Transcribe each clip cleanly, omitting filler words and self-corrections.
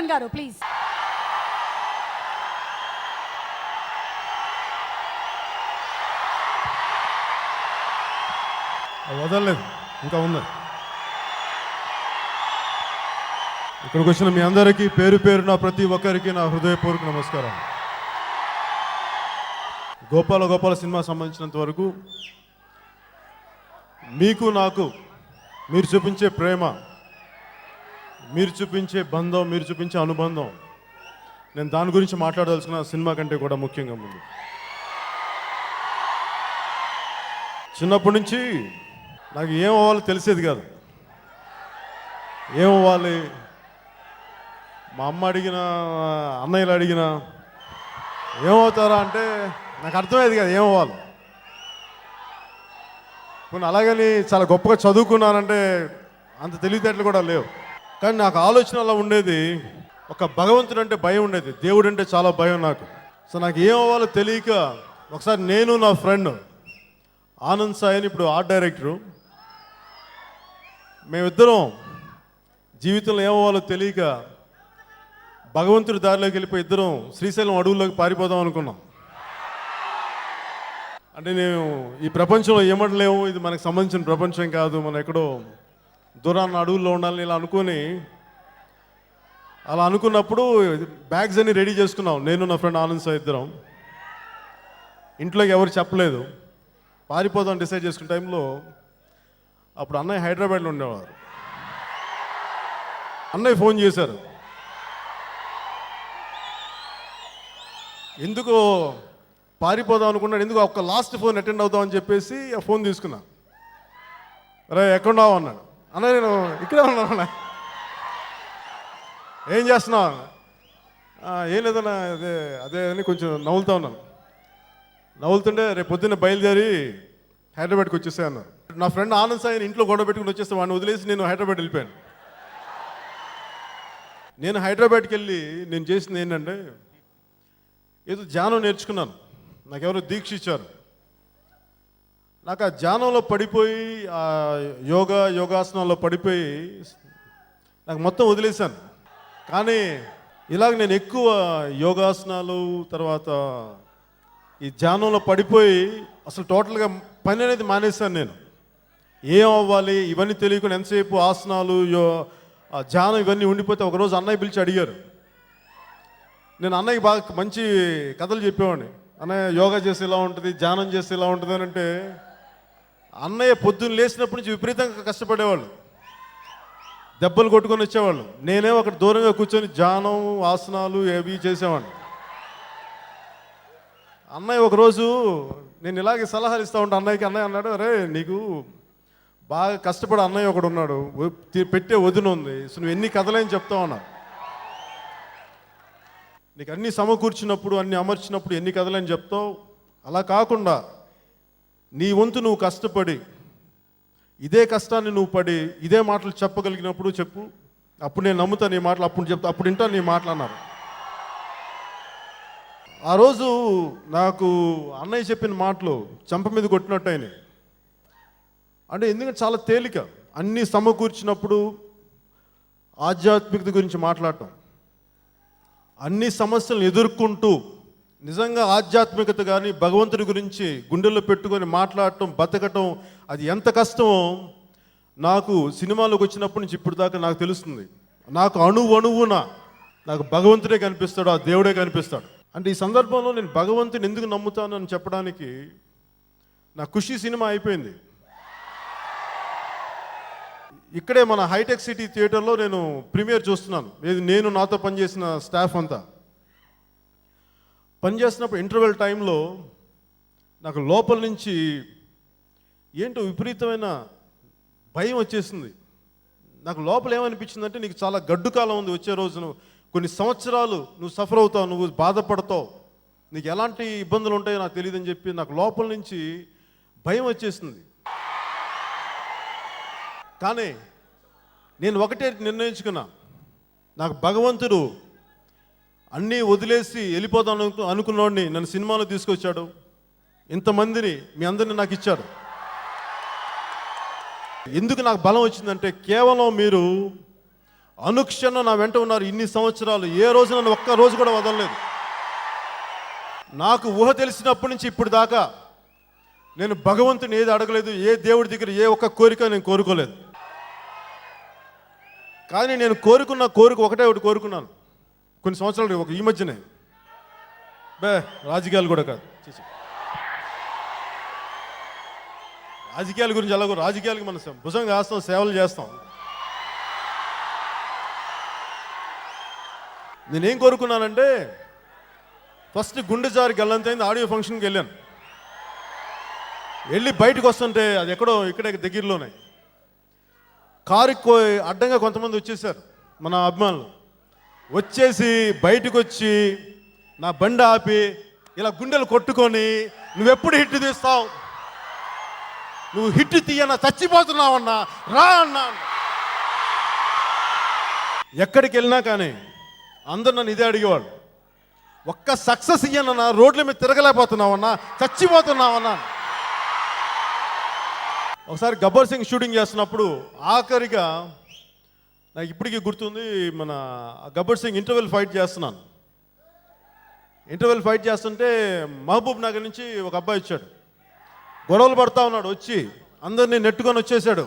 గారు ప్లీజ్. వదలలేదు, ఇంకా ఉంది. ఇక్కడికి వచ్చిన మీ అందరికీ పేరు పేరున ప్రతి ఒక్కరికి నా హృదయపూర్వక నమస్కారం. గోపాల సినిమా సంబంధించినంత వరకు మీకు నాకు మీరు చూపించే ప్రేమ, మీరు చూపించే బంధం, మీరు చూపించే అనుబంధం, నేను దాని గురించి మాట్లాడదలుచుకున్న సినిమా కంటే కూడా ముఖ్యంగా ముందు. చిన్నప్పటి నుంచి నాకు ఏం అవ్వాలో తెలిసేది కాదు. ఏం అవ్వాలి, మా అమ్మ అడిగినా అన్నయ్యలు అడిగినా ఏమవుతారా అంటే నాకు అర్థమయ్యేది కాదు ఏమవ్వాలి. కొన్ని అలాగని చాలా గొప్పగా చదువుకున్నానంటే అంత తెలివితేటలు కూడా లేవు. కానీ నాకు ఆలోచన అలా ఉండేది, ఒక భగవంతుడు అంటే భయం ఉండేది, దేవుడు అంటే చాలా భయం నాకు. సో నాకు ఏమవ్వాలో తెలియక ఒకసారి నేను నా ఫ్రెండ్ ఆనంద్ సాయి అని, ఇప్పుడు ఆర్ట్ డైరెక్టరు, మేమిద్దరం జీవితంలో ఏమవ్వాలో తెలియక భగవంతుడి దారిలోకి వెళ్ళిపోయి ఇద్దరం శ్రీశైలం అడవుల్లోకి పారిపోదాం అనుకున్నాం. అంటే నేను ఈ ప్రపంచంలో ఏమంటలేము, ఇది మనకు సంబంధించిన ప్రపంచం కాదు, మనం ఎక్కడో దూరాన్ని అడవుల్లో ఉండాలని ఇలా అనుకొని, అలా అనుకున్నప్పుడు బ్యాగ్స్ అన్ని రెడీ చేసుకున్నాం నేను నా ఫ్రెండ్ ఆనంద్ సాయి ఇద్దరం. ఇంట్లోకి ఎవరు చెప్పలేదు, పారిపోదాం డిసైడ్ చేసుకున్న టైంలో అప్పుడు అన్నయ్య హైదరాబాద్లో ఉండేవారు. అన్నయ్య ఫోన్ చేశారు, ఎందుకో పారిపోదాం అనుకున్నాడు, ఎందుకు ఒక్క లాస్ట్ ఫోన్ అటెండ్ అవుతామని చెప్పేసి ఆ ఫోన్ తీసుకున్నా. రే ఎక్కడున్నావు అన్నాడు. అన్న నేను ఇక్కడే ఉన్నాను. ఏం చేస్తున్నావు? ఏం లేదన్నా, అదే అదే అని కొంచెం నవ్వులుతా ఉన్నాను. నవ్వులుతుంటే రేపు పొద్దున్న బయలుదేరి హైదరాబాద్కి వచ్చేసా అన్నారు. నా ఫ్రెండ్ ఆనంద్ సాయిని ఇంట్లో గొడవ పెట్టుకుని వచ్చేస్తే వాడిని వదిలేసి నేను హైదరాబాద్ వెళ్ళిపోయాను. నేను హైదరాబాద్కి వెళ్ళి నేను చేసింది ఏంటంటే, ఏదో ధ్యానం నేర్చుకున్నాను, నాకెవరో దీక్ష ఇచ్చారు. నాకు ఆ ధ్యానంలో పడిపోయి, ఆ యోగాసనాల్లో పడిపోయి నాకు మొత్తం వదిలేశాను. కానీ ఇలాగ నేను ఎక్కువ యోగాసనాలు తర్వాత ఈ ధ్యానంలో పడిపోయి అసలు టోటల్గా పని అనేది మానేశాను. నేను ఏం అవ్వాలి ఇవన్నీ తెలియకుండా ఎంతసేపు ఆసనాలు ధ్యానం ఇవన్నీ ఉండిపోతే ఒకరోజు అన్నయ్య పిలిచి అడిగారు. నేను అన్నయ్యకి బాగా మంచి కథలు చెప్పేవాడిని, అన్నయ్య యోగా చేస్తే ఇలా ఉంటుంది, ధ్యానం చేస్తే ఇలా ఉంటుంది అని. అంటే అన్నయ్య పొద్దున్న లేచినప్పటి నుంచి విపరీతంగా కష్టపడేవాళ్ళు, దెబ్బలు కొట్టుకొని వచ్చేవాళ్ళు. నేనేమో అక్కడ దూరంగా కూర్చొని ధ్యానం ఆసనాలు అవి చేసేవాడిని. అన్నయ్య ఒకరోజు నేను ఇలాగే సలహాలు ఇస్తూ ఉంటాను అన్నయ్యకి. అన్నయ్య అన్నాడు, అరే నీకు బాగా కష్టపడి అన్నయ్య ఒకడు ఉన్నాడు, పెట్టే వదిన ఉంది, సో నువ్వు ఎన్ని కథలేని చెప్తావు అన్నాడు. నీకు అన్నీ సమకూర్చినప్పుడు అన్నీ అమర్చినప్పుడు ఎన్ని కథలని చెప్తావు, అలా కాకుండా నీ వంతు నువ్వు కష్టపడి ఇదే కష్టాన్ని నువ్వు పడి ఇదే మాటలు చెప్పగలిగినప్పుడు చెప్పు, అప్పుడు నేను నమ్ముతాను నీ మాటలు, అప్పుడు చెప్తా, అప్పుడు వింటాను నీ మాటలు అన్నారు. ఆ రోజు నాకు అన్నయ్య చెప్పిన మాటలు చెంప మీద కొట్టినట్టు అయినాయి. అంటే ఎందుకంటే చాలా తేలిక అన్నీ సమకూర్చినప్పుడు ఆధ్యాత్మికత గురించి మాట్లాడటం, అన్ని సమస్యలను ఎదుర్కొంటూ నిజంగా ఆధ్యాత్మికత కానీ భగవంతుడి గురించి గుండెల్లో పెట్టుకొని మాట్లాడటం, బతకటం, అది ఎంత కష్టమో నాకు సినిమాలోకి వచ్చినప్పటి నుంచి ఇప్పుడు దాకా నాకు తెలుస్తుంది. నాకు అణువున నాకు భగవంతుడే కనిపిస్తాడు, ఆ దేవుడే కనిపిస్తాడు. అంటే ఈ సందర్భంలో నేను భగవంతుని ఎందుకు నమ్ముతానని చెప్పడానికి, నా ఖుషి సినిమా అయిపోయింది, ఇక్కడే మన హైటెక్ సిటీ థియేటర్లో నేను ప్రీమియర్ చూస్తున్నాను. నేను నాతో పనిచేసిన స్టాఫ్ అంతా పనిచేస్తున్నప్పుడు ఇంటర్వెల్ టైంలో నాకు లోపల నుంచి ఏంటో విపరీతమైన భయం వచ్చేసింది. నాకు లోపల ఏమనిపించిందంటే, నీకు చాలా గడ్డు కాలం ఉంది వచ్చే రోజును, కొన్ని సంవత్సరాలు నువ్వు సఫర్ అవుతావు, నువ్వు బాధపడతావు, నీకు ఎలాంటి ఇబ్బందులు ఉంటాయో నాకు తెలియదని చెప్పి నాకు లోపల నుంచి భయం వచ్చేసింది. కానీ నేను ఒకటే నిర్ణయించుకున్నా, నాకు భగవంతుడు అన్నీ వదిలేసి వెళ్ళిపోతాను అనుకున్నవాడిని నన్ను సినిమాలో తీసుకొచ్చాడు, ఇంతమందిని మీ అందరినీ నాకు ఇచ్చాడు. ఎందుకు నాకు బలం వచ్చిందంటే, కేవలం మీరు అనుక్షణం నా వెంట ఉన్నారు ఇన్ని సంవత్సరాలు. ఏ రోజు నన్ను ఒక్క రోజు కూడా వదలలేదు. నాకు ఊహ తెలిసినప్పటి నుంచి ఇప్పుడు దాకా నేను భగవంతుని ఏది అడగలేదు, ఏ దేవుడి దగ్గర ఏ ఒక్క కోరిక నేను కోరుకోలేదు. కానీ నేను కోరుకున్న కోరిక ఒకటి కోరుకున్నాను కొన్ని సంవత్సరాలు, ఈ మధ్యనే. రాజకీయాలు కూడా కాదు, రాజకీయాల గురించి అలాగో, రాజకీయాలకి మనం భుజం వేస్తాం, సేవలు చేస్తాం. నేనేం కోరుకున్నానంటే, ఫస్ట్ గుండె జారి గల్లంతైంది ఆడియో ఫంక్షన్కి వెళ్ళాను. వెళ్ళి బయటకు వస్తుంటే అది ఎక్కడో ఇక్కడే దగ్గరలోనే కారుకి అడ్డంగా కొంతమంది వచ్చేసారు మన అభిమానులు. వచ్చేసి బయటకు వచ్చి నా బండి ఆపి ఇలా గుండెలు కొట్టుకొని, నువ్వెప్పుడు హిట్ తీస్తావు, నువ్వు హిట్ తీయన్నా చచ్చిపోతున్నావన్నా, రా అన్నా. ఎక్కడికి వెళ్ళినా కానీ అందరు నన్ను ఇదే అడిగేవాడు, ఒక్క సక్సెస్ ఇయ్యనన్నా, రోడ్ల మీద తిరగలేకపోతున్నావన్నా, చచ్చిపోతున్నావన్నా. ఒకసారి గబ్బర్ సింగ్ షూటింగ్ చేస్తున్నప్పుడు ఆఖరిగా నాకు ఇప్పటికీ గుర్తుంది, మన గబ్బర్ సింగ్ ఇంటర్వెల్ ఫైట్ చేస్తున్నాను. ఇంటర్వెల్ ఫైట్ చేస్తుంటే మహబూబ్ నగర్ నుంచి ఒక అబ్బాయి వచ్చాడు, గొడవలు పడతా ఉన్నాడు. వచ్చి అందరినీ నెట్టుకొని వచ్చేసాడు.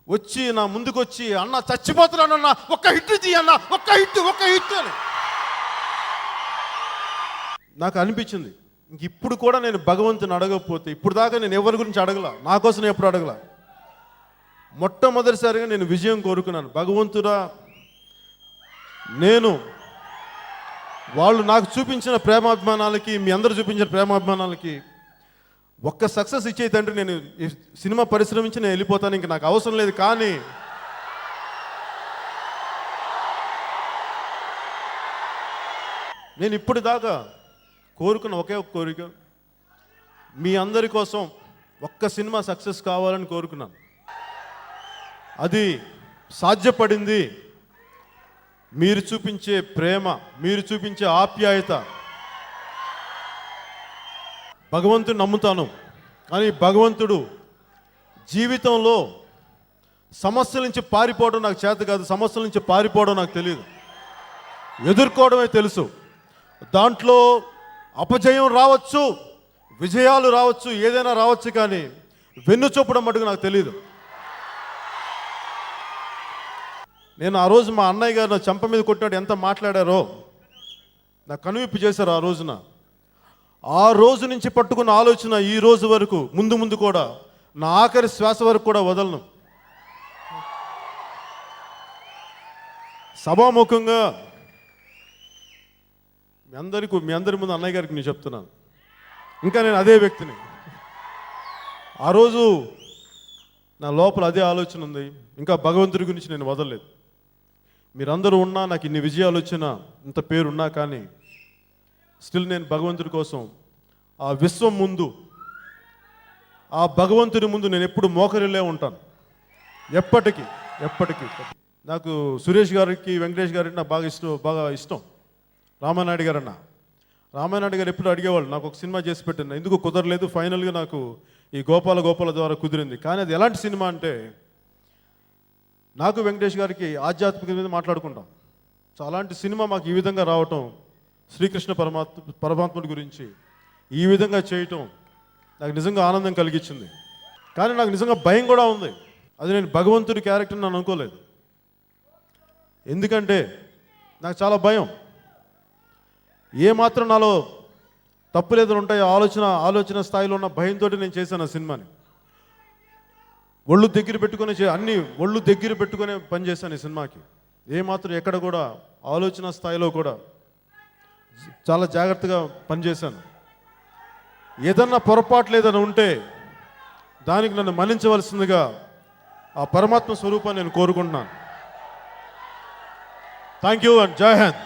వచ్చి నా ముందుకు వచ్చి, అన్న చచ్చిపోతున్నానన్నా, ఒక్క హిట్ తీయన్నా, ఒక్క హిట్ అని. నాకు అనిపించింది, ఇంక ఇప్పుడు కూడా నేను భగవంతుని అడగకపోతే, ఇప్పుడు దాకా నేను ఎవరి గురించి అడగల, నా కోసం ఎప్పుడు అడగల. మొట్టమొదటిసారిగా నేను విజయం కోరుకున్నాను. భగవంతుడా, నేను వాళ్ళు నాకు చూపించిన ప్రేమాభిమానాలకి, మీ అందరూ చూపించిన ప్రేమాభిమానాలకి ఒక్క సక్సెస్ ఇచ్చే తండ్రి, నేను ఈ సినిమా పరిశ్రమించి నేను వెళ్ళిపోతాను, ఇంక నాకు అవసరం లేదు. కానీ నేను ఇప్పుడు దాకా కోరుకున్న ఒకే ఒక కోరిక, మీ అందరి కోసం ఒక్క సినిమా సక్సెస్ కావాలని కోరుకున్నాను. అది సాధ్యపడింది మీరు చూపించే ప్రేమ, మీరు చూపించే ఆప్యాయత. భగవంతుని నమ్ముతాను, కానీ భగవంతుడు జీవితంలో సమస్యల నుంచి పారిపోవడం నాకు చేత కాదు, సమస్యల నుంచి పారిపోవడం నాకు తెలియదు, ఎదుర్కోవడమే తెలుసు. దాంట్లో అపజయం రావచ్చు, విజయాలు రావచ్చు, ఏదైనా రావచ్చు, కానీ వెన్ను చూపడం మటుకు నాకు తెలియదు. నేను ఆ రోజు మా అన్నయ్య గారు నా చెంప మీద కొట్టాడు, ఎంత మాట్లాడారో నాకు కనువిప్పు చేశారు ఆ రోజున. ఆ రోజు నుంచి పట్టుకున్న ఆలోచన ఈ రోజు వరకు, ముందు కూడా, నా ఆఖరి శ్వాస వరకు కూడా వదలను. సభాముఖంగా మీ అందరి ముందు అన్నయ్య గారికి నేను చెప్తున్నాను, ఇంకా నేను అదే వ్యక్తిని. ఆ రోజు నా లోపల అదే ఆలోచన ఉంది, ఇంకా భగవంతుడి గురించి నేను వదలలేదు. మీరందరూ ఉన్నా, నాకు ఇన్ని విజయాలు వచ్చినా, ఇంత పేరున్నా, కానీ స్టిల్ నేను భగవంతుడి కోసం ఆ విశ్వం ముందు, ఆ భగవంతుడి ముందు నేను ఎప్పుడు మోకరిల్లే ఉంటాను, ఎప్పటికీ. నాకు సురేష్ గారికి, వెంకటేష్ గారికి నాకు బాగా ఇష్టం. రామానాయుడు గారు ఎప్పుడు అడిగేవాళ్ళు, నాకు ఒక సినిమా చేసి పెట్టిన, ఎందుకు కుదరలేదు. ఫైనల్గా నాకు ఈ గోపాల ద్వారా కుదిరింది. కానీ అది ఎలాంటి సినిమా అంటే, నాకు వెంకటేష్ గారికి ఆధ్యాత్మిక మీద మాట్లాడుకుంటాం. సో అలాంటి సినిమా మాకు ఈ విధంగా రావటం, శ్రీకృష్ణ పరమాత్ముడి గురించి ఈ విధంగా చేయటం నాకు నిజంగా ఆనందం కలిగించింది. కానీ నాకు నిజంగా భయం కూడా ఉంది. అది నేను భగవంతుడి క్యారెక్టర్ నేను అనుకోలేదు. ఎందుకంటే నాకు చాలా భయం, ఏమాత్రం నాలో తప్పు లేదని ఉంటాయో ఆలోచన స్థాయిలో ఉన్న భయంతో నేను చేశాను ఆ సినిమాని. ఒళ్ళు దగ్గర పెట్టుకునే పని చేశాను ఈ సినిమాకి. ఏమాత్రం ఎక్కడ కూడా ఆలోచన స్థాయిలో కూడా చాలా జాగ్రత్తగా పనిచేశాను. ఏదన్నా పొరపాట్లు ఏదైనా ఉంటే దానికి నన్ను మన్నించవలసిందిగా ఆ పరమాత్మ స్వరూపాన్ని నేను కోరుకుంటున్నాను. థ్యాంక్ యూ అండ్ జై హింద్.